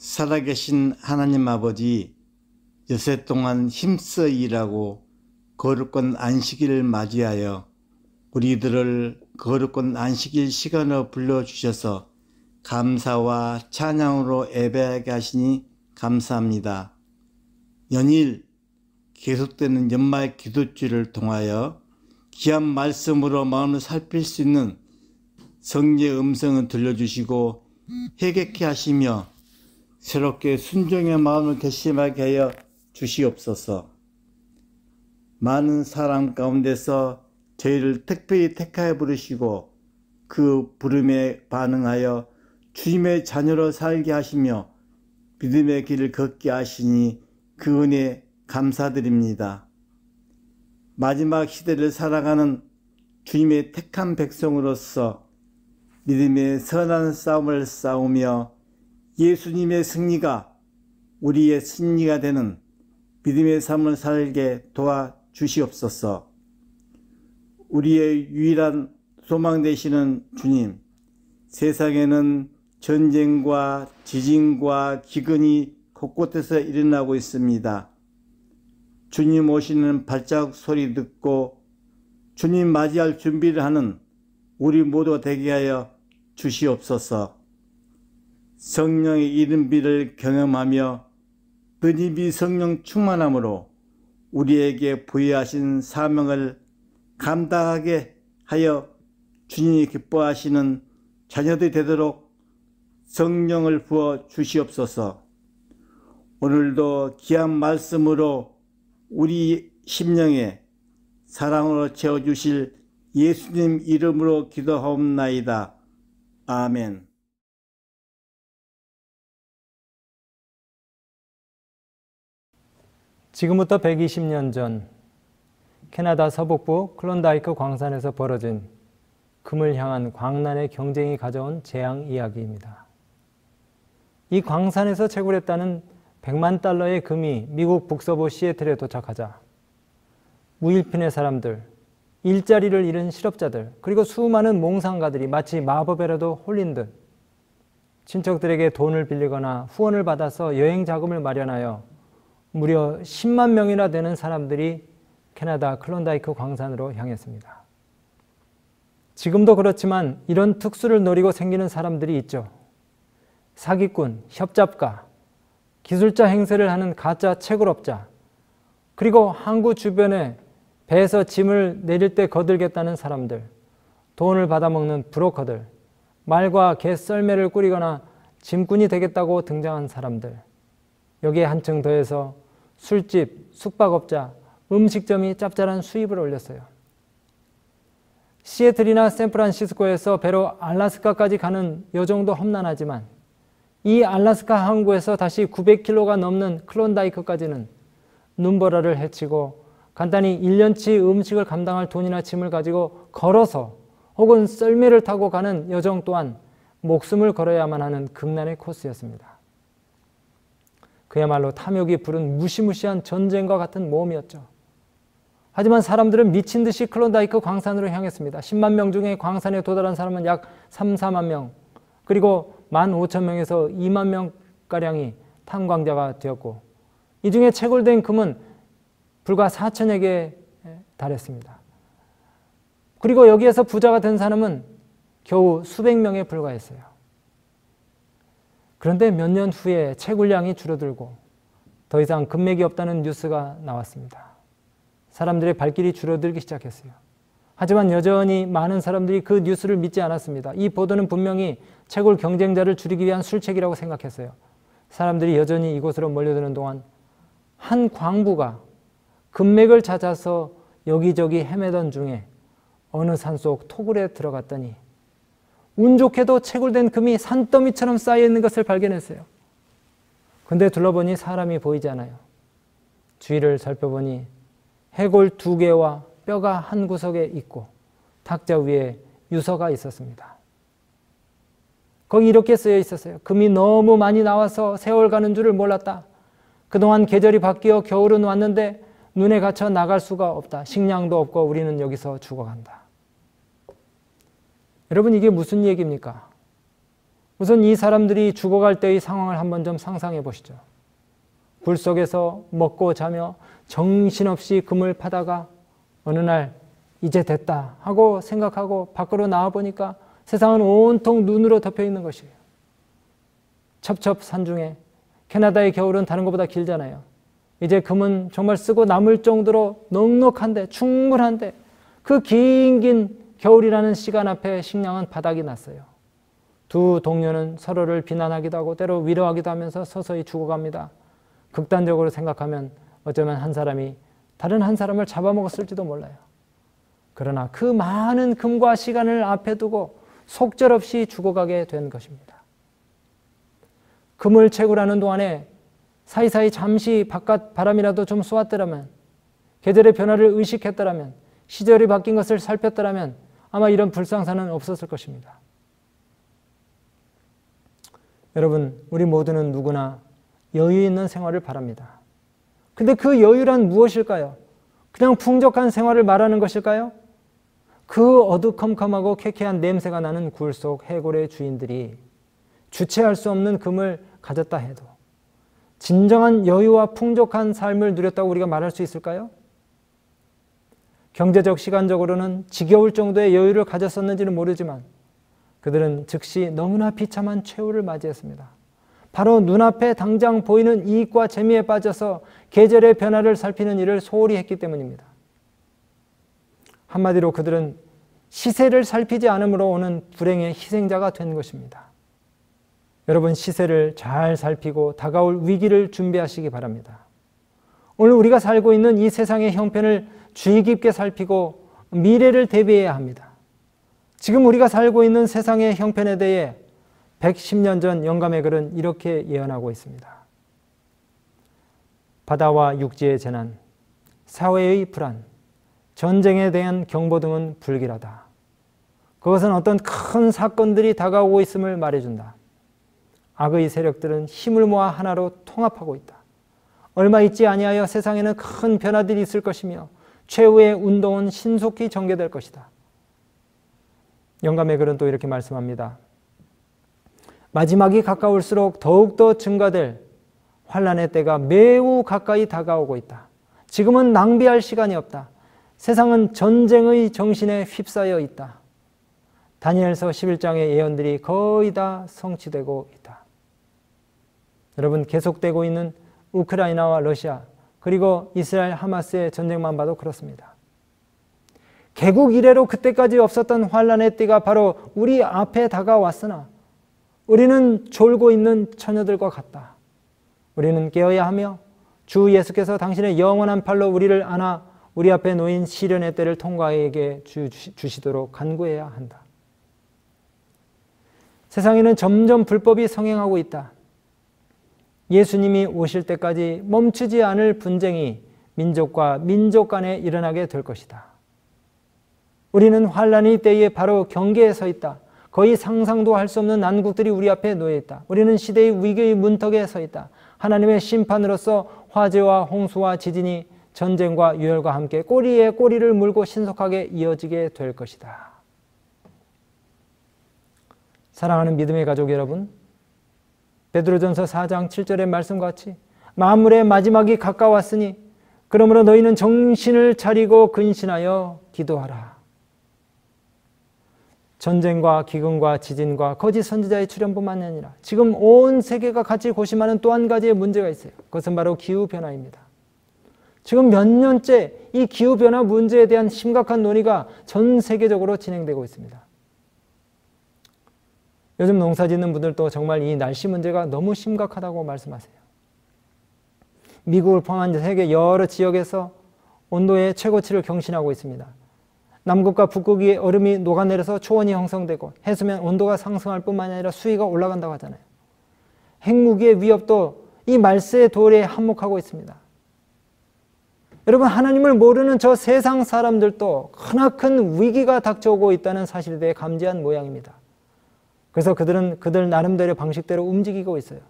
살아계신 하나님 아버지, 여세 동안 힘써 일하고 거룩한 안식일을 맞이하여 우리들을 거룩한 안식일 시간으로 불러주셔서 감사와 찬양으로 예배하게 하시니 감사합니다. 연일 계속되는 연말 기도주를 통하여 귀한 말씀으로 마음을 살필 수 있는 성령의 음성을 들려주시고 회개케 하시며 새롭게 순종의 마음을 결심하게 하여 주시옵소서. 많은 사람 가운데서 저희를 특별히 택하여 부르시고 그 부름에 반응하여 주님의 자녀로 살게 하시며 믿음의 길을 걷게 하시니 그 은혜 감사드립니다. 마지막 시대를 살아가는 주님의 택한 백성으로서 믿음의 선한 싸움을 싸우며 예수님의 승리가 우리의 승리가 되는 믿음의 삶을 살게 도와주시옵소서. 우리의 유일한 소망 되시는 주님, 세상에는 전쟁과 지진과 기근이 곳곳에서 일어나고 있습니다. 주님 오시는 발자국 소리 듣고 주님 맞이할 준비를 하는 우리 모두 되게 하여 주시옵소서. 성령의 이른비를 경험하며 느님이 성령 충만함으로 우리에게 부여하신 사명을 감당하게 하여 주님이 기뻐하시는 자녀들이 되도록 성령을 부어 주시옵소서. 오늘도 귀한 말씀으로 우리 심령에 사랑으로 채워주실 예수님 이름으로 기도하옵나이다. 아멘. 지금부터 120년 전 캐나다 서북부 클론다이크 광산에서 벌어진 금을 향한 광란의 경쟁이 가져온 재앙 이야기입니다. 이 광산에서 채굴했다는 100만 달러의 금이 미국 북서부 시애틀에 도착하자 무일푼의 사람들, 일자리를 잃은 실업자들, 그리고 수많은 몽상가들이 마치 마법에라도 홀린 듯 친척들에게 돈을 빌리거나 후원을 받아서 여행 자금을 마련하여 무려 10만 명이나 되는 사람들이 캐나다 클론다이크 광산으로 향했습니다. 지금도 그렇지만 이런 특수를 노리고 생기는 사람들이 있죠. 사기꾼, 협잡가, 기술자 행세를 하는 가짜 채굴업자, 그리고 항구 주변에 배에서 짐을 내릴 때 거들겠다는 사람들, 돈을 받아먹는 브로커들, 말과 개 썰매를 꾸리거나 짐꾼이 되겠다고 등장한 사람들, 여기에 한층 더해서 술집, 숙박업자, 음식점이 짭짤한 수입을 올렸어요. 시애틀이나 샌프란시스코에서 배로 알래스카까지 가는 요정도 험난하지만 이 알래스카 항구에서 다시 900km가 넘는 클론다이크까지는 눈보라를 헤치고 간단히 1년치 음식을 감당할 돈이나 짐을 가지고 걸어서 혹은 썰매를 타고 가는 여정 또한 목숨을 걸어야만 하는 극난의 코스였습니다. 그야말로 탐욕이 부른 무시무시한 전쟁과 같은 모험이었죠. 하지만 사람들은 미친 듯이 클론다이크 광산으로 향했습니다. 10만 명 중에 광산에 도달한 사람은 약 3, 4만 명, 그리고 15,000명에서 2만 명가량이 탐광자가 되었고 이 중에 채굴된 금은 불과 4천여 개에 달했습니다. 그리고 여기에서 부자가 된 사람은 겨우 수백 명에 불과했어요. 그런데 몇 년 후에 채굴량이 줄어들고 더 이상 금맥이 없다는 뉴스가 나왔습니다. 사람들의 발길이 줄어들기 시작했어요. 하지만 여전히 많은 사람들이 그 뉴스를 믿지 않았습니다. 이 보도는 분명히 채굴 경쟁자를 줄이기 위한 술책이라고 생각했어요. 사람들이 여전히 이곳으로 몰려드는 동안 한 광부가 금맥을 찾아서 여기저기 헤매던 중에 어느 산속 토굴에 들어갔더니 운 좋게도 채굴된 금이 산더미처럼 쌓여있는 것을 발견했어요. 근데 둘러보니 사람이 보이지 않아요. 주위를 살펴보니 해골 2개와 뼈가 한 구석에 있고 탁자 위에 유서가 있었습니다. 거기 이렇게 쓰여 있었어요. 금이 너무 많이 나와서 세월 가는 줄을 몰랐다. 그동안 계절이 바뀌어 겨울은 왔는데 눈에 갇혀 나갈 수가 없다. 식량도 없고 우리는 여기서 죽어간다. 여러분, 이게 무슨 얘기입니까? 우선 이 사람들이 죽어갈 때의 상황을 한번 좀 상상해 보시죠. 굴 속에서 먹고 자며 정신없이 금을 파다가 어느 날 이제 됐다 하고 생각하고 밖으로 나와보니까 세상은 온통 눈으로 덮여 있는 것이에요. 첩첩산중에 캐나다의 겨울은 다른 것보다 길잖아요. 이제 금은 정말 쓰고 남을 정도로 넉넉한데 충분한데 그 긴 겨울이라는 시간 앞에 식량은 바닥이 났어요. 두 동료는 서로를 비난하기도 하고 때로 위로하기도 하면서 서서히 죽어갑니다. 극단적으로 생각하면 어쩌면 한 사람이 다른 한 사람을 잡아먹었을지도 몰라요. 그러나 그 많은 금과 시간을 앞에 두고 속절없이 죽어가게 된 것입니다. 금을 채굴하는 동안에 사이사이 잠시 바깥 바람이라도 좀 쏘았더라면, 계절의 변화를 의식했더라면, 시절이 바뀐 것을 살폈더라면 아마 이런 불상사는 없었을 것입니다. 여러분, 우리 모두는 누구나 여유 있는 생활을 바랍니다. 근데 그 여유란 무엇일까요? 그냥 풍족한 생활을 말하는 것일까요? 그 어두컴컴하고 쾌쾌한 냄새가 나는 굴 속 해골의 주인들이 주체할 수 없는 금을 가졌다 해도 진정한 여유와 풍족한 삶을 누렸다고 우리가 말할 수 있을까요? 경제적, 시간적으로는 지겨울 정도의 여유를 가졌었는지는 모르지만 그들은 즉시 너무나 비참한 최후를 맞이했습니다. 바로 눈앞에 당장 보이는 이익과 재미에 빠져서 계절의 변화를 살피는 일을 소홀히 했기 때문입니다. 한마디로 그들은 시세를 살피지 않음으로 오는 불행의 희생자가 된 것입니다. 여러분, 시세를 잘 살피고 다가올 위기를 준비하시기 바랍니다. 오늘 우리가 살고 있는 이 세상의 형편을 주의 깊게 살피고 미래를 대비해야 합니다. 지금 우리가 살고 있는 세상의 형편에 대해 110년 전 영감의 글은 이렇게 예언하고 있습니다. 바다와 육지의 재난, 사회의 불안, 전쟁에 대한 경보 등은 불길하다. 그것은 어떤 큰 사건들이 다가오고 있음을 말해준다. 악의 세력들은 힘을 모아 하나로 통합하고 있다. 얼마 있지 아니하여 세상에는 큰 변화들이 있을 것이며 최후의 운동은 신속히 전개될 것이다. 영감의 글은 또 이렇게 말씀합니다. 마지막이 가까울수록 더욱더 증가될 환난의 때가 매우 가까이 다가오고 있다. 지금은 낭비할 시간이 없다. 세상은 전쟁의 정신에 휩싸여 있다. 다니엘서 11장의 예언들이 거의 다 성취되고 있다. 여러분, 계속되고 있는 우크라이나와 러시아 그리고 이스라엘 하마스의 전쟁만 봐도 그렇습니다. 개국 이래로 그때까지 없었던 환난의 때가 바로 우리 앞에 다가왔으나 우리는 졸고 있는 처녀들과 같다. 우리는 깨어야 하며 주 예수께서 당신의 영원한 팔로 우리를 안아 우리 앞에 놓인 시련의 때를 통과하게 주시도록 간구해야 한다. 세상에는 점점 불법이 성행하고 있다. 예수님이 오실 때까지 멈추지 않을 분쟁이 민족과 민족 간에 일어나게 될 것이다. 우리는 환난의 때에 바로 경계에 서 있다. 거의 상상도 할 수 없는 난국들이 우리 앞에 놓여 있다. 우리는 시대의 위기의 문턱에 서 있다. 하나님의 심판으로서 화재와 홍수와 지진이 전쟁과 유혈과 함께 꼬리에 꼬리를 물고 신속하게 이어지게 될 것이다. 사랑하는 믿음의 가족 여러분, 베드로전서 4장 7절의 말씀과 같이 만물의 마지막이 가까웠으니 그러므로 너희는 정신을 차리고 근신하여 기도하라. 전쟁과 기근과 지진과 거짓 선지자의 출현뿐만 아니라 지금 온 세계가 같이 고심하는 또 한 가지의 문제가 있어요. 그것은 바로 기후변화입니다. 지금 몇 년째 이 기후변화 문제에 대한 심각한 논의가 전 세계적으로 진행되고 있습니다. 요즘 농사 짓는 분들도 정말 이 날씨 문제가 너무 심각하다고 말씀하세요. 미국을 포함한 세계 여러 지역에서 온도의 최고치를 경신하고 있습니다. 남극과 북극의 얼음이 녹아내려서 초원이 형성되고 해수면 온도가 상승할 뿐만 아니라 수위가 올라간다고 하잖아요. 핵무기의 위협도 이 말세의 도래에 한몫하고 있습니다. 여러분, 하나님을 모르는 저 세상 사람들도 크나큰 위기가 닥쳐오고 있다는 사실에 대해 감지한 모양입니다. 그래서 그들은 그들 나름대로의 방식대로 움직이고 있어요.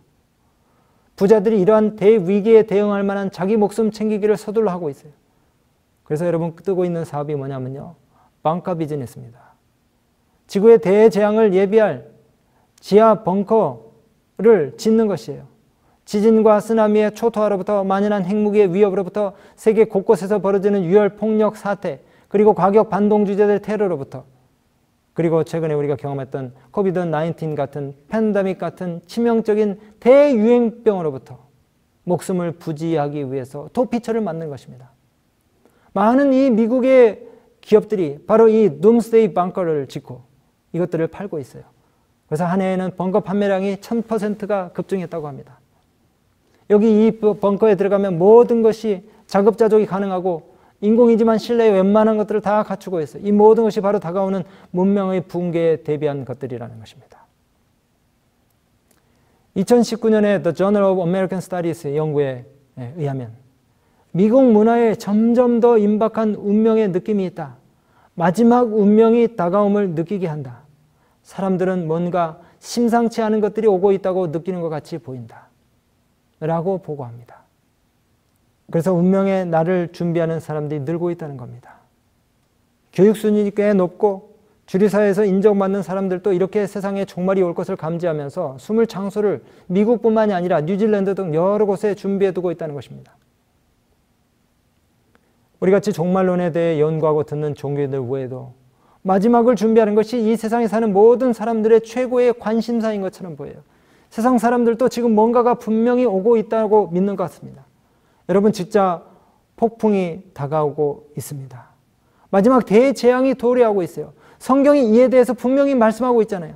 부자들이 이러한 대위기에 대응할 만한 자기 목숨 챙기기를 서둘러 하고 있어요. 그래서 여러분, 뜨고 있는 사업이 뭐냐면요, 방카 비즈니스입니다. 지구의 대재앙을 예비할 지하 벙커를 짓는 것이에요. 지진과 쓰나미의 초토화로부터 만연한 핵무기의 위협으로부터 세계 곳곳에서 벌어지는 유혈 폭력 사태, 그리고 과격 반동 주제들 테러로부터, 그리고 최근에 우리가 경험했던 코비드-19 같은 팬데믹 같은 치명적인 대유행병으로부터 목숨을 부지하기 위해서 도피처를 만든 것입니다. 많은 이 미국의 기업들이 바로 이 둠스데이 벙커를 짓고 이것들을 팔고 있어요. 그래서 한 해에는 벙커 판매량이 1000%가 급증했다고 합니다. 여기 이 벙커에 들어가면 모든 것이 자급자족이 가능하고 인공이지만 실내에 웬만한 것들을 다 갖추고 있어요. 이 모든 것이 바로 다가오는 문명의 붕괴에 대비한 것들이라는 것입니다. 2019년에 The Journal of American Studies 연구에 의하면 미국 문화에 점점 더 임박한 운명의 느낌이 있다. 마지막 운명이 다가옴을 느끼게 한다. 사람들은 뭔가 심상치 않은 것들이 오고 있다고 느끼는 것 같이 보인다. 라고 보고합니다. 그래서 운명의 날을 준비하는 사람들이 늘고 있다는 겁니다. 교육 수준이 꽤 높고 주류사회에서 인정받는 사람들도 이렇게 세상에 종말이 올 것을 감지하면서 숨을 장소를 미국뿐만이 아니라 뉴질랜드 등 여러 곳에 준비해두고 있다는 것입니다. 우리같이 종말론에 대해 연구하고 듣는 종교인들 외에도 마지막을 준비하는 것이 이 세상에 사는 모든 사람들의 최고의 관심사인 것처럼 보여요. 세상 사람들도 지금 뭔가가 분명히 오고 있다고 믿는 것 같습니다. 여러분, 진짜 폭풍이 다가오고 있습니다. 마지막 대재앙이 도래하고 있어요. 성경이 이에 대해서 분명히 말씀하고 있잖아요.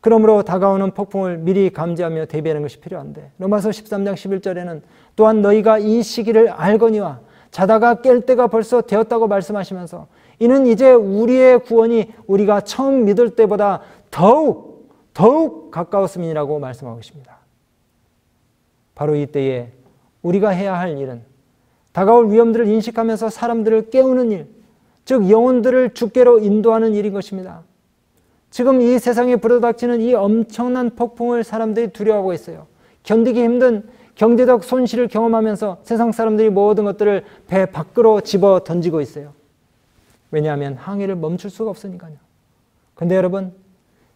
그러므로 다가오는 폭풍을 미리 감지하며 대비하는 것이 필요한데, 로마서 13장 11절에는 또한 너희가 이 시기를 알거니와 자다가 깰 때가 벌써 되었다고 말씀하시면서 이는 이제 우리의 구원이 우리가 처음 믿을 때보다 더욱 가까웠음이라고 말씀하고 있습니다. 바로 이때에 우리가 해야 할 일은 다가올 위험들을 인식하면서 사람들을 깨우는 일, 즉 영혼들을 주께로 인도하는 일인 것입니다. 지금 이 세상에 불어닥치는 이 엄청난 폭풍을 사람들이 두려워하고 있어요. 견디기 힘든 경제적 손실을 경험하면서 세상 사람들이 모든 것들을 배 밖으로 집어 던지고 있어요. 왜냐하면 항해를 멈출 수가 없으니까요. 근데 여러분,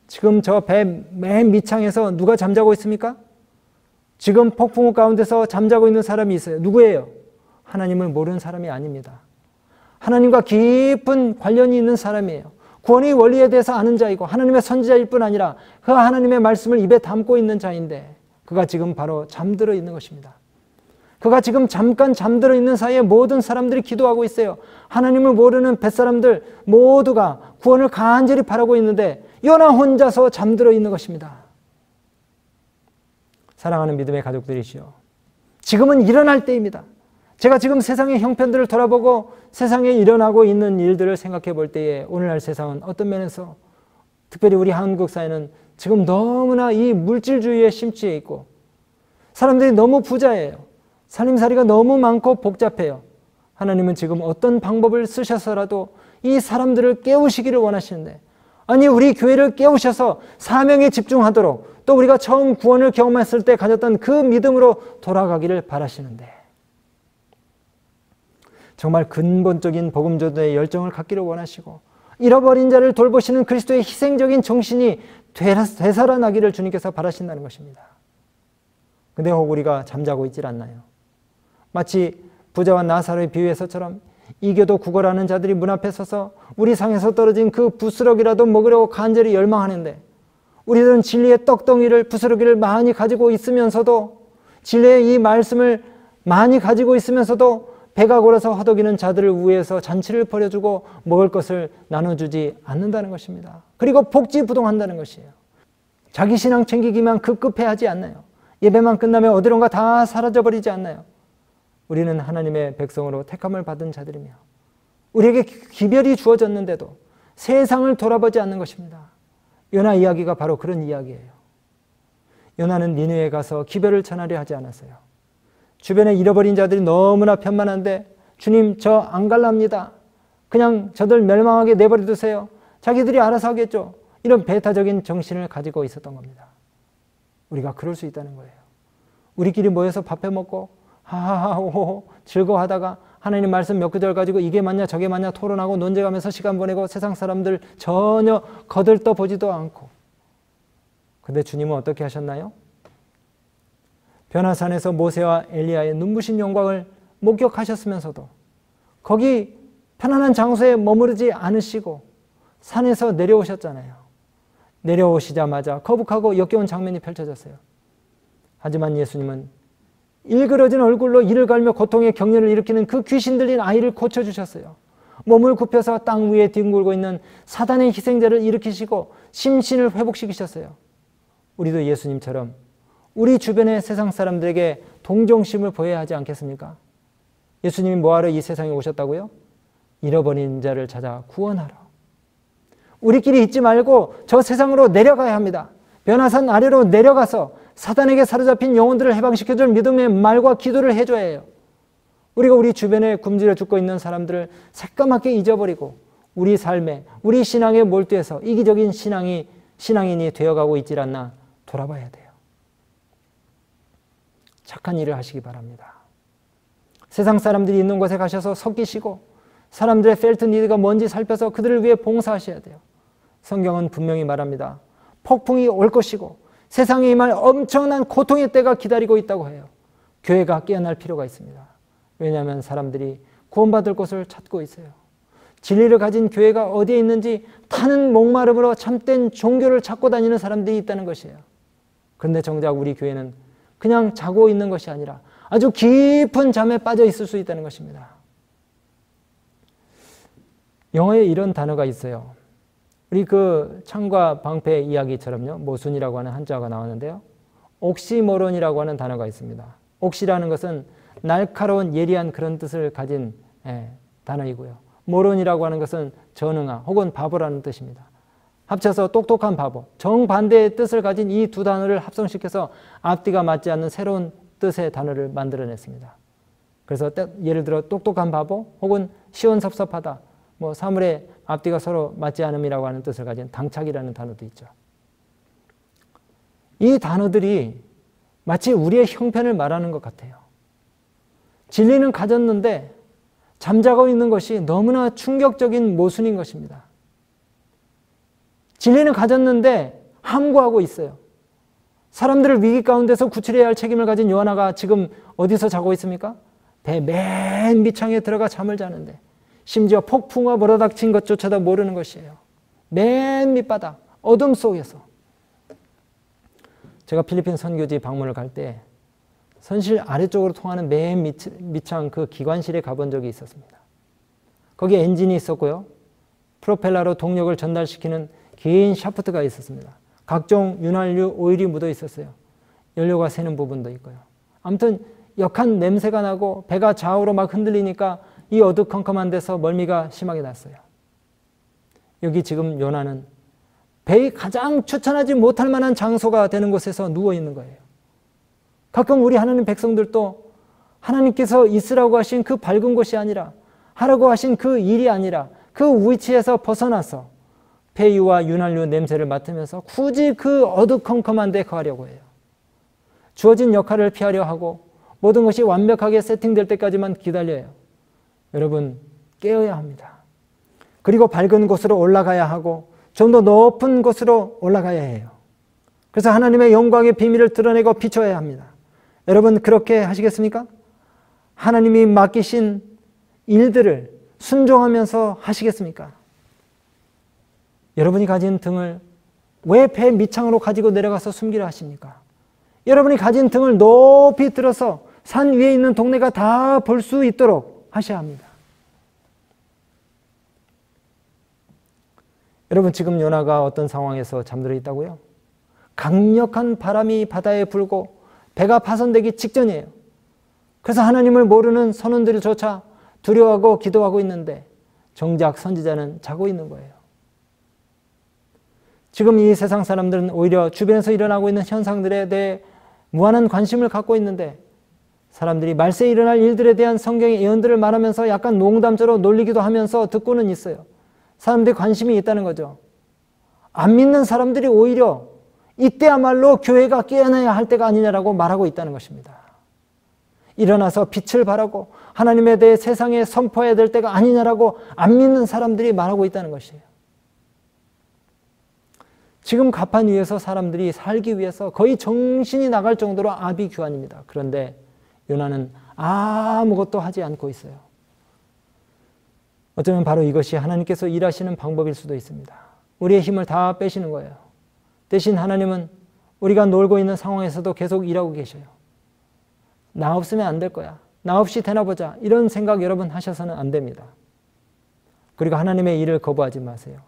지금 저 배 맨 밑창에서 누가 잠자고 있습니까? 지금 폭풍우 가운데서 잠자고 있는 사람이 있어요. 누구예요? 하나님을 모르는 사람이 아닙니다. 하나님과 깊은 관련이 있는 사람이에요. 구원의 원리에 대해서 아는 자이고 하나님의 선지자일 뿐 아니라 그 하나님의 말씀을 입에 담고 있는 자인데 그가 지금 바로 잠들어 있는 것입니다. 그가 지금 잠깐 잠들어 있는 사이에 모든 사람들이 기도하고 있어요. 하나님을 모르는 뱃사람들 모두가 구원을 간절히 바라고 있는데 요나 혼자서 잠들어 있는 것입니다. 사랑하는 믿음의 가족들이시여, 지금은 일어날 때입니다. 제가 지금 세상의 형편들을 돌아보고 세상에 일어나고 있는 일들을 생각해 볼 때에 오늘날 세상은 어떤 면에서 특별히 우리 한국 사회는 지금 너무나 이 물질주의에 심취해 있고 사람들이 너무 부자예요. 살림살이가 너무 많고 복잡해요. 하나님은 지금 어떤 방법을 쓰셔서라도 이 사람들을 깨우시기를 원하시는데, 아니 우리 교회를 깨우셔서 사명에 집중하도록 또 우리가 처음 구원을 경험했을 때 가졌던 그 믿음으로 돌아가기를 바라시는데, 정말 근본적인 복음전도의 열정을 갖기를 원하시고 잃어버린 자를 돌보시는 그리스도의 희생적인 정신이 되살아나기를 주님께서 바라신다는 것입니다. 근데 혹 우리가 잠자고 있질 않나요? 마치 부자와 나사로의 비유에서처럼 이겨도 구걸하는 자들이 문 앞에 서서 우리 상에서 떨어진 그 부스러기라도 먹으려고 간절히 열망하는데, 우리들은 진리의 떡덩이를 부스러기를 많이 가지고 있으면서도, 진리의 이 말씀을 많이 가지고 있으면서도 배가 고라서 허덕이는 자들을 위해서 잔치를 벌여주고 먹을 것을 나눠주지 않는다는 것입니다. 그리고 복지부동한다는 것이에요. 자기 신앙 챙기기만 급급해하지 않나요? 예배만 끝나면 어디론가 다 사라져버리지 않나요? 우리는 하나님의 백성으로 택함을 받은 자들이며 우리에게 기별이 주어졌는데도 세상을 돌아보지 않는 것입니다. 요나 이야기가 바로 그런 이야기예요. 요나는 니느웨에 가서 기별을 전하려 하지 않았어요. 주변에 잃어버린 자들이 너무나 편만한데 주님 저 안 갈랍니다. 그냥 저들 멸망하게 내버려 두세요. 자기들이 알아서 하겠죠. 이런 배타적인 정신을 가지고 있었던 겁니다. 우리가 그럴 수 있다는 거예요. 우리끼리 모여서 밥해 먹고 하하하호 즐거워하다가 하나님 말씀 몇 구절 가지고 이게 맞냐 저게 맞냐 토론하고 논쟁하면서 시간 보내고 세상 사람들 전혀 거들떠 보지도 않고 근데 주님은 어떻게 하셨나요? 변화산에서 모세와 엘리야의 눈부신 영광을 목격하셨으면서도 거기 편안한 장소에 머무르지 않으시고 산에서 내려오셨잖아요. 내려오시자마자 거북하고 역겨운 장면이 펼쳐졌어요. 하지만 예수님은 일그러진 얼굴로 이를 갈며 고통의 격려를 일으키는 그 귀신 들린 아이를 고쳐주셨어요. 몸을 굽혀서 땅 위에 뒹굴고 있는 사단의 희생자를 일으키시고 심신을 회복시키셨어요. 우리도 예수님처럼 우리 주변의 세상 사람들에게 동정심을 보여야 하지 않겠습니까? 예수님이 뭐하러 이 세상에 오셨다고요? 잃어버린 자를 찾아 구원하러. 우리끼리 있지 말고 저 세상으로 내려가야 합니다. 변화산 아래로 내려가서 사단에게 사로잡힌 영혼들을 해방시켜줄 믿음의 말과 기도를 해줘야 해요. 우리가 우리 주변에 굶주려 죽고 있는 사람들을 새까맣게 잊어버리고 우리 삶에, 우리 신앙에 몰두해서 이기적인 신앙인이 되어가고 있질 않나 돌아봐야 돼요. 착한 일을 하시기 바랍니다. 세상 사람들이 있는 곳에 가셔서 섞이시고 사람들의 펠트 니드가 뭔지 살펴서 그들을 위해 봉사하셔야 돼요. 성경은 분명히 말합니다. 폭풍이 올 것이고 세상에 임할 엄청난 고통의 때가 기다리고 있다고 해요. 교회가 깨어날 필요가 있습니다. 왜냐하면 사람들이 구원받을 곳을 찾고 있어요. 진리를 가진 교회가 어디에 있는지 타는 목마름으로 참된 종교를 찾고 다니는 사람들이 있다는 것이에요. 그런데 정작 우리 교회는 그냥 자고 있는 것이 아니라 아주 깊은 잠에 빠져 있을 수 있다는 것입니다. 영어에 이런 단어가 있어요. 우리 그 창과 방패 이야기처럼요. 모순이라고 하는 한자가 나왔는데요. 옥시모론이라고 하는 단어가 있습니다. 옥시라는 것은 날카로운 예리한 그런 뜻을 가진 단어이고요. 모론이라고 하는 것은 전응아 혹은 바보라는 뜻입니다. 합쳐서 똑똑한 바보, 정반대의 뜻을 가진 이 두 단어를 합성시켜서 앞뒤가 맞지 않는 새로운 뜻의 단어를 만들어냈습니다. 그래서 예를 들어 똑똑한 바보 혹은 시원섭섭하다, 뭐 사물의 앞뒤가 서로 맞지 않음이라고 하는 뜻을 가진 당착이라는 단어도 있죠. 이 단어들이 마치 우리의 형편을 말하는 것 같아요. 진리는 가졌는데 잠자고 있는 것이 너무나 충격적인 모순인 것입니다. 진리는 가졌는데 함구하고 있어요. 사람들을 위기 가운데서 구출해야 할 책임을 가진 요하나가 지금 어디서 자고 있습니까? 배 맨 밑창에 들어가 잠을 자는데 심지어 폭풍과 몰아닥친 것조차도 모르는 것이에요. 맨 밑바닥 어둠 속에서. 제가 필리핀 선교지 방문을 갈 때 선실 아래쪽으로 통하는 맨 밑창 그 기관실에 가본 적이 있었습니다. 거기에 엔진이 있었고요. 프로펠러로 동력을 전달시키는 긴 샤프트가 있었습니다. 각종 윤활유, 오일이 묻어 있었어요. 연료가 새는 부분도 있고요. 아무튼 역한 냄새가 나고 배가 좌우로 막 흔들리니까 이 어두컴컴한 데서 멀미가 심하게 났어요. 여기 지금 요나는 배에 가장 추천하지 못할 만한 장소가 되는 곳에서 누워 있는 거예요. 가끔 우리 하나님 백성들도 하나님께서 있으라고 하신 그 밝은 곳이 아니라 하라고 하신 그 일이 아니라 그 위치에서 벗어나서 폐유와 윤활유 냄새를 맡으면서 굳이 그 어두컴컴한 데 가려고 해요. 주어진 역할을 피하려 하고 모든 것이 완벽하게 세팅될 때까지만 기다려요. 여러분 깨어야 합니다. 그리고 밝은 곳으로 올라가야 하고 좀 더 높은 곳으로 올라가야 해요. 그래서 하나님의 영광의 비밀을 드러내고 비춰야 합니다. 여러분 그렇게 하시겠습니까? 하나님이 맡기신 일들을 순종하면서 하시겠습니까? 여러분이 가진 등을 왜 배 밑창으로 가지고 내려가서 숨기려 하십니까? 여러분이 가진 등을 높이 들어서 산 위에 있는 동네가 다 볼 수 있도록 하셔야 합니다. 여러분 지금 요나가 어떤 상황에서 잠들어 있다고요? 강력한 바람이 바다에 불고 배가 파손되기 직전이에요. 그래서 하나님을 모르는 선원들조차 두려워하고 기도하고 있는데 정작 선지자는 자고 있는 거예요. 지금 이 세상 사람들은 오히려 주변에서 일어나고 있는 현상들에 대해 무한한 관심을 갖고 있는데 사람들이 말세에 일어날 일들에 대한 성경의 예언들을 말하면서 약간 농담처럼 놀리기도 하면서 듣고는 있어요. 사람들이 관심이 있다는 거죠. 안 믿는 사람들이 오히려 이때야말로 교회가 깨어나야 할 때가 아니냐라고 말하고 있다는 것입니다. 일어나서 빛을 발하고 하나님에 대해 세상에 선포해야 될 때가 아니냐라고 안 믿는 사람들이 말하고 있다는 것이에요. 지금 가판 위에서 사람들이 살기 위해서 거의 정신이 나갈 정도로 아비규환입니다. 그런데 요나는 아무것도 하지 않고 있어요. 어쩌면 바로 이것이 하나님께서 일하시는 방법일 수도 있습니다. 우리의 힘을 다 빼시는 거예요. 대신 하나님은 우리가 놀고 있는 상황에서도 계속 일하고 계셔요. 나 없으면 안 될 거야. 나 없이 되나 보자. 이런 생각 여러분 하셔서는 안 됩니다. 그리고 하나님의 일을 거부하지 마세요.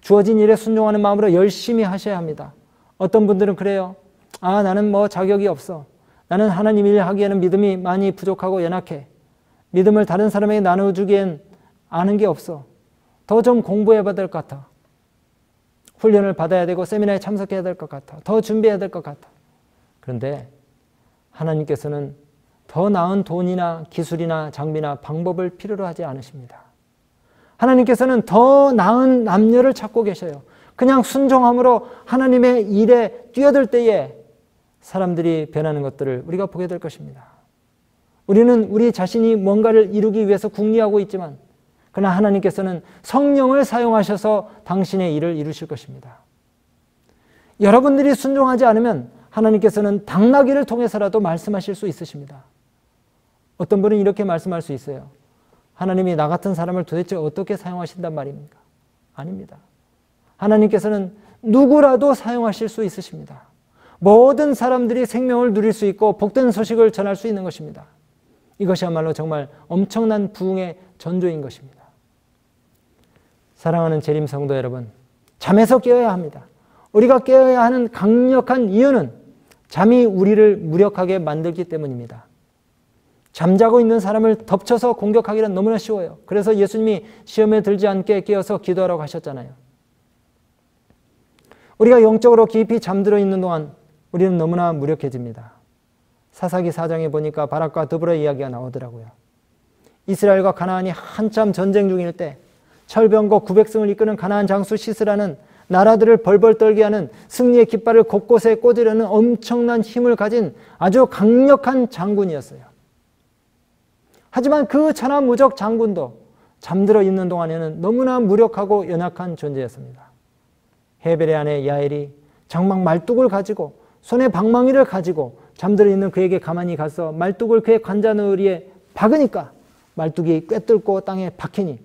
주어진 일에 순종하는 마음으로 열심히 하셔야 합니다. 어떤 분들은 그래요. 나는 뭐 자격이 없어. 나는 하나님 일 하기에는 믿음이 많이 부족하고 연약해. 믿음을 다른 사람에게 나눠주기엔 아는 게 없어. 더 좀 공부해봐야 될 것 같아. 훈련을 받아야 되고 세미나에 참석해야 될 것 같아. 더 준비해야 될 것 같아. 그런데 하나님께서는 더 나은 돈이나 기술이나 장비나 방법을 필요로 하지 않으십니다. 하나님께서는 더 나은 남녀를 찾고 계셔요. 그냥 순종함으로 하나님의 일에 뛰어들 때에 사람들이 변하는 것들을 우리가 보게 될 것입니다. 우리는 우리 자신이 뭔가를 이루기 위해서 궁리하고 있지만 그러나 하나님께서는 성령을 사용하셔서 당신의 일을 이루실 것입니다. 여러분들이 순종하지 않으면 하나님께서는 당나귀를 통해서라도 말씀하실 수 있으십니다. 어떤 분은 이렇게 말씀할 수 있어요. 하나님이 나 같은 사람을 도대체 어떻게 사용하신단 말입니까? 아닙니다. 하나님께서는 누구라도 사용하실 수 있으십니다. 모든 사람들이 생명을 누릴 수 있고 복된 소식을 전할 수 있는 것입니다. 이것이야말로 정말 엄청난 부흥의 전조인 것입니다. 사랑하는 재림 성도 여러분, 잠에서 깨어야 합니다. 우리가 깨어야 하는 강력한 이유는 잠이 우리를 무력하게 만들기 때문입니다. 잠자고 있는 사람을 덮쳐서 공격하기는 너무나 쉬워요. 그래서 예수님이 시험에 들지 않게 깨어서 기도하라고 하셨잖아요. 우리가 영적으로 깊이 잠들어 있는 동안 우리는 너무나 무력해집니다. 사사기 4장에 보니까 바락과 드보라 이야기가 나오더라고요. 이스라엘과 가나안이 한참 전쟁 중일 때 철병거 900승을 이끄는 가나안 장수 시스라는 나라들을 벌벌 떨게 하는 승리의 깃발을 곳곳에 꽂으려는 엄청난 힘을 가진 아주 강력한 장군이었어요. 하지만 그 천하무적 장군도 잠들어 있는 동안에는 너무나 무력하고 연약한 존재였습니다. 헤벨의 아내 야엘이 장막 말뚝을 가지고 손에 방망이를 가지고 잠들어 있는 그에게 가만히 가서 말뚝을 그의 관자놀이에 박으니까 말뚝이 꿰뚫고 땅에 박히니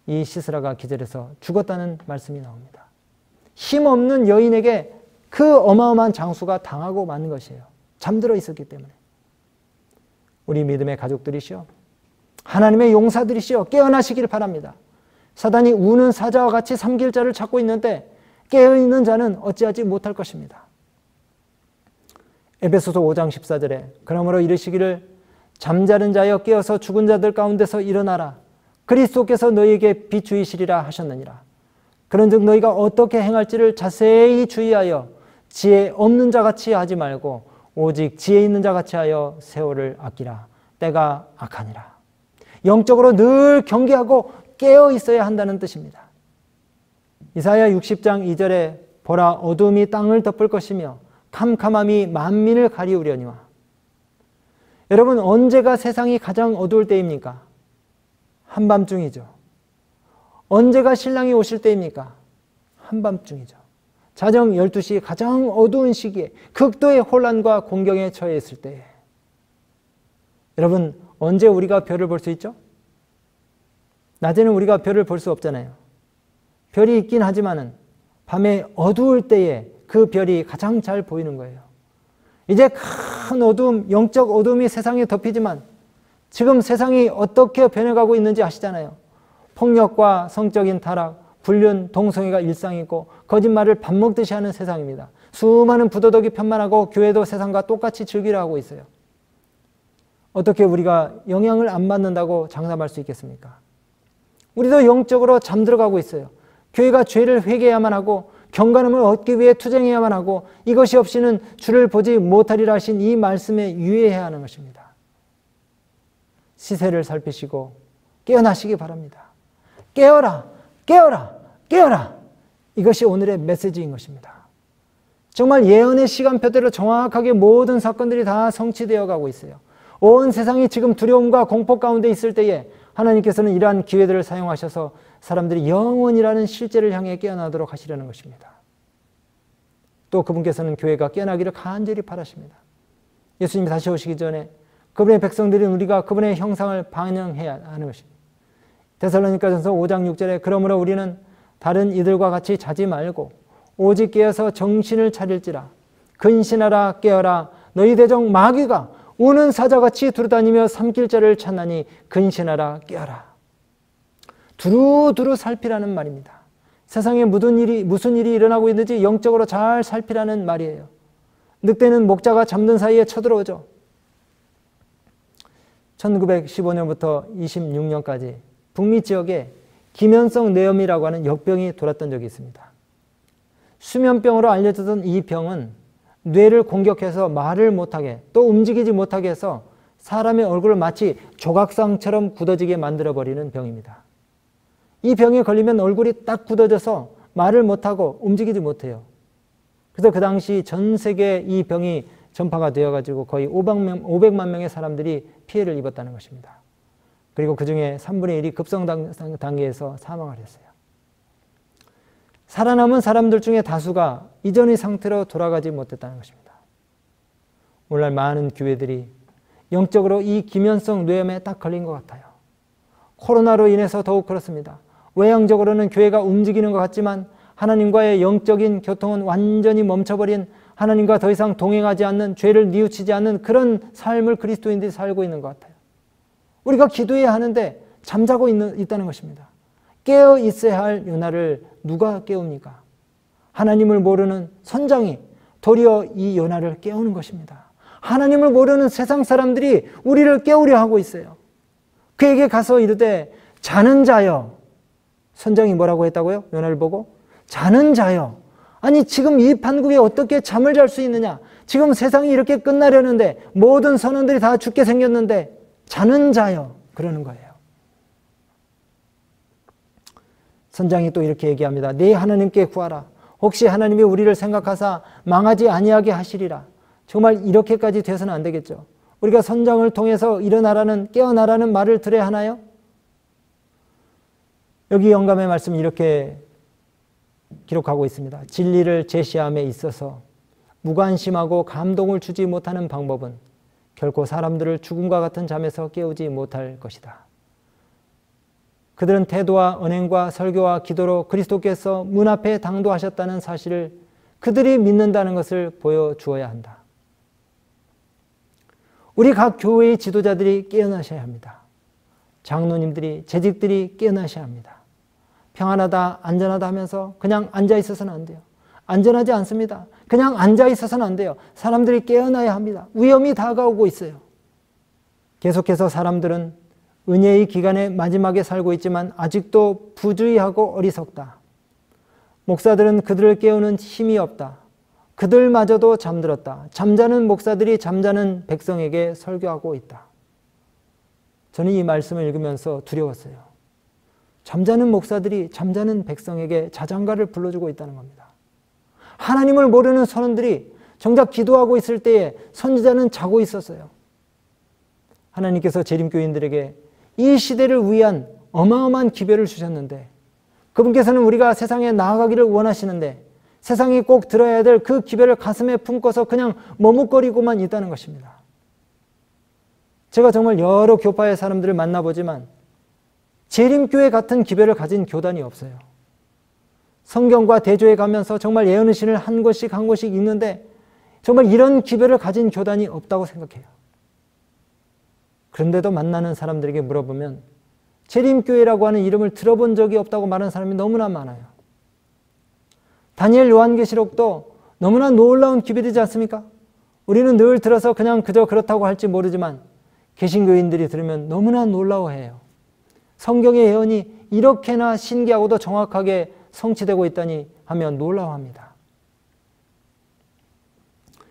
이 시스라가 기절해서 죽었다는 말씀이 나옵니다. 힘없는 여인에게 그 어마어마한 장수가 당하고 마는 것이에요. 잠들어 있었기 때문에. 우리 믿음의 가족들이시여, 하나님의 용사들이시여, 깨어나시길 바랍니다. 사단이 우는 사자와 같이 삼킬 자를 찾고 있는데 깨어있는 자는 어찌하지 못할 것입니다. 에베소서 5장 14절에 그러므로 이르시기를 잠자는 자여 깨어서 죽은 자들 가운데서 일어나라. 그리스도께서 너희에게 비추이시리라 하셨느니라. 그런즉 너희가 어떻게 행할지를 자세히 주의하여 지혜 없는 자같이 하지 말고 오직 지혜 있는 자같이 하여 세월을 아끼라. 때가 악하니라. 영적으로 늘 경계하고 깨어 있어야 한다는 뜻입니다. 이사야 60장 2절에 보라 어둠이 땅을 덮을 것이며 캄캄함이 만민을 가리우려니와. 여러분, 언제가 세상이 가장 어두울 때입니까? 한밤중이죠. 언제가 신랑이 오실 때입니까? 한밤중이죠. 자정 12시 가장 어두운 시기에 극도의 혼란과 공경에 처해 있을 때에. 여러분, 언제 우리가 별을 볼 수 있죠? 낮에는 우리가 별을 볼 수 없잖아요. 별이 있긴 하지만은 밤에 어두울 때에 그 별이 가장 잘 보이는 거예요. 이제 큰 어두움, 영적 어두움이 세상에 덮이지만 지금 세상이 어떻게 변해가고 있는지 아시잖아요. 폭력과 성적인 타락, 불륜, 동성애가 일상이고 거짓말을 밥 먹듯이 하는 세상입니다. 수많은 부도덕이 편만하고 교회도 세상과 똑같이 즐기려 하고 있어요. 어떻게 우리가 영향을 안 받는다고 장담할 수 있겠습니까? 우리도 영적으로 잠들어가고 있어요. 교회가 죄를 회개해야만 하고 경건함을 얻기 위해 투쟁해야만 하고 이것이 없이는 주를 보지 못하리라 하신 이 말씀에 유의해야 하는 것입니다. 시세를 살피시고 깨어나시기 바랍니다. 깨어라, 깨어라, 깨어라. 이것이 오늘의 메시지인 것입니다. 정말 예언의 시간표대로 정확하게 모든 사건들이 다 성취되어 가고 있어요. 온 세상이 지금 두려움과 공포 가운데 있을 때에 하나님께서는 이러한 기회들을 사용하셔서 사람들이 영원이라는 실제를 향해 깨어나도록 하시려는 것입니다. 또 그분께서는 교회가 깨어나기를 간절히 바라십니다. 예수님이 다시 오시기 전에 그분의 백성들인 우리가 그분의 형상을 반영해야 하는 것입니다. 데살로니가전서 5장 6절에 그러므로 우리는 다른 이들과 같이 자지 말고 오직 깨어서 정신을 차릴지라. 근신하라 깨어라. 너희 대적 마귀가 우는 사자같이 두루다니며 삼킬 자를 찾나니 근신하라 깨어라. 두루두루 살피라는 말입니다. 세상에 무슨 일이 일어나고 있는지 영적으로 잘 살피라는 말이에요. 늑대는 목자가 잠든 사이에 쳐들어오죠. 1915년부터 26년까지 북미 지역에 기면성 뇌염이라고 하는 역병이 돌았던 적이 있습니다. 수면병으로 알려졌던 이 병은 뇌를 공격해서 말을 못하게 또 움직이지 못하게 해서 사람의 얼굴을 마치 조각상처럼 굳어지게 만들어버리는 병입니다. 이 병에 걸리면 얼굴이 딱 굳어져서 말을 못하고 움직이지 못해요. 그래서 그 당시 전 세계에 이 병이 전파가 되어가지고 거의 500만 명의 사람들이 피해를 입었다는 것입니다. 그리고 그 중에 3분의 1이 급성 단계에서 사망을 했어요. 살아남은 사람들 중에 다수가 이전의 상태로 돌아가지 못했다는 것입니다. 오늘날 많은 교회들이 영적으로 이 기면성 뇌염에 딱 걸린 것 같아요. 코로나로 인해서 더욱 그렇습니다. 외향적으로는 교회가 움직이는 것 같지만 하나님과의 영적인 교통은 완전히 멈춰버린, 하나님과 더 이상 동행하지 않는, 죄를 뉘우치지 않는 그런 삶을 그리스도인들이 살고 있는 것 같아요. 우리가 기도해야 하는데 잠자고 있다는 것입니다. 깨어 있어야 할 요나를 누가 깨웁니까? 하나님을 모르는 선장이 도리어 이 요나를 깨우는 것입니다. 하나님을 모르는 세상 사람들이 우리를 깨우려 하고 있어요. 그에게 가서 이르되 자는 자여. 선장이 뭐라고 했다고요? 요나를 보고 자는 자여. 아니 지금 이 판국에 어떻게 잠을 잘 수 있느냐? 지금 세상이 이렇게 끝나려는데 모든 선원들이 다 죽게 생겼는데 자는 자여. 그러는 거예요. 선장이 또 이렇게 얘기합니다. 네 하나님께 구하라. 혹시 하나님이 우리를 생각하사 망하지 아니하게 하시리라. 정말 이렇게까지 돼서는 안 되겠죠. 우리가 선장을 통해서 일어나라는, 깨어나라는 말을 들어야 하나요? 여기 영감의 말씀은 이렇게 기록하고 있습니다. 진리를 제시함에 있어서 무관심하고 감동을 주지 못하는 방법은 결코 사람들을 죽음과 같은 잠에서 깨우지 못할 것이다. 그들은 태도와 언행과 설교와 기도로 그리스도께서 문 앞에 당도하셨다는 사실을 그들이 믿는다는 것을 보여주어야 한다. 우리 각 교회의 지도자들이 깨어나셔야 합니다. 장로님들이, 재직들이 깨어나셔야 합니다. 평안하다, 안전하다 하면서 그냥 앉아 있어서는 안 돼요. 안전하지 않습니다. 그냥 앉아 있어서는 안 돼요. 사람들이 깨어나야 합니다. 위험이 다가오고 있어요. 계속해서 사람들은 은혜의 기간의 마지막에 살고 있지만 아직도 부주의하고 어리석다. 목사들은 그들을 깨우는 힘이 없다. 그들마저도 잠들었다. 잠자는 목사들이 잠자는 백성에게 설교하고 있다. 저는 이 말씀을 읽으면서 두려웠어요. 잠자는 목사들이 잠자는 백성에게 자장가를 불러주고 있다는 겁니다. 하나님을 모르는 선원들이 정작 기도하고 있을 때에 선지자는 자고 있었어요. 하나님께서 재림교인들에게 이 시대를 위한 어마어마한 기별을 주셨는데 그분께서는 우리가 세상에 나아가기를 원하시는데 세상이 꼭 들어야 될 그 기별을 가슴에 품고서 그냥 머뭇거리고만 있다는 것입니다. 제가 정말 여러 교파의 사람들을 만나보지만 재림교회 같은 기별을 가진 교단이 없어요. 성경과 대조해 가면서 정말 예언의신을 한 권씩 한 권씩 읽는데 정말 이런 기별을 가진 교단이 없다고 생각해요. 그런데도 만나는 사람들에게 물어보면 재림교회라고 하는 이름을 들어본 적이 없다고 말하는 사람이 너무나 많아요. 다니엘 요한계시록도 너무나 놀라운 기별이지 않습니까? 우리는 늘 들어서 그냥 그저 그렇다고 할지 모르지만 개신교인들이 들으면 너무나 놀라워해요. 성경의 예언이 이렇게나 신기하고도 정확하게 성취되고 있다니 하며 놀라워합니다.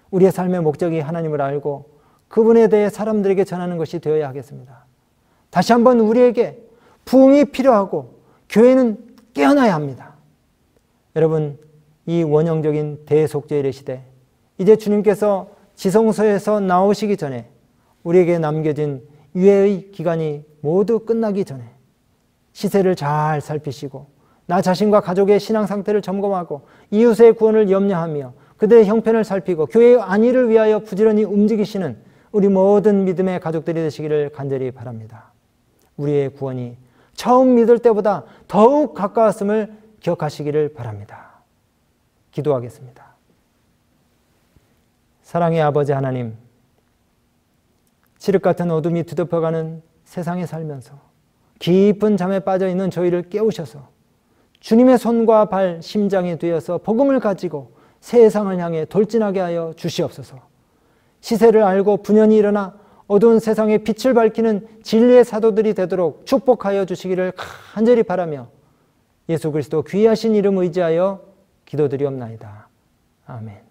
우리의 삶의 목적이 하나님을 알고 그분에 대해 사람들에게 전하는 것이 되어야 하겠습니다. 다시 한번 우리에게 부흥이 필요하고 교회는 깨어나야 합니다. 여러분, 이 원형적인 대속죄일의 시대, 이제 주님께서 지성소에서 나오시기 전에 우리에게 남겨진 유예의 기간이 모두 끝나기 전에 시세를 잘 살피시고 나 자신과 가족의 신앙 상태를 점검하고 이웃의 구원을 염려하며 그들의 형편을 살피고 교회의 안위를 위하여 부지런히 움직이시는 우리 모든 믿음의 가족들이 되시기를 간절히 바랍니다. 우리의 구원이 처음 믿을 때보다 더욱 가까웠음을 기억하시기를 바랍니다. 기도하겠습니다. 사랑의 아버지 하나님, 칠흑 같은 어둠이 뒤덮여가는 세상에 살면서 깊은 잠에 빠져있는 저희를 깨우셔서 주님의 손과 발, 심장이 되어서 복음을 가지고 세상을 향해 돌진하게 하여 주시옵소서. 시세를 알고 분연히 일어나 어두운 세상에 빛을 밝히는 진리의 사도들이 되도록 축복하여 주시기를 간절히 바라며 예수 그리스도 귀하신 이름 의지하여 기도드리옵나이다. 아멘.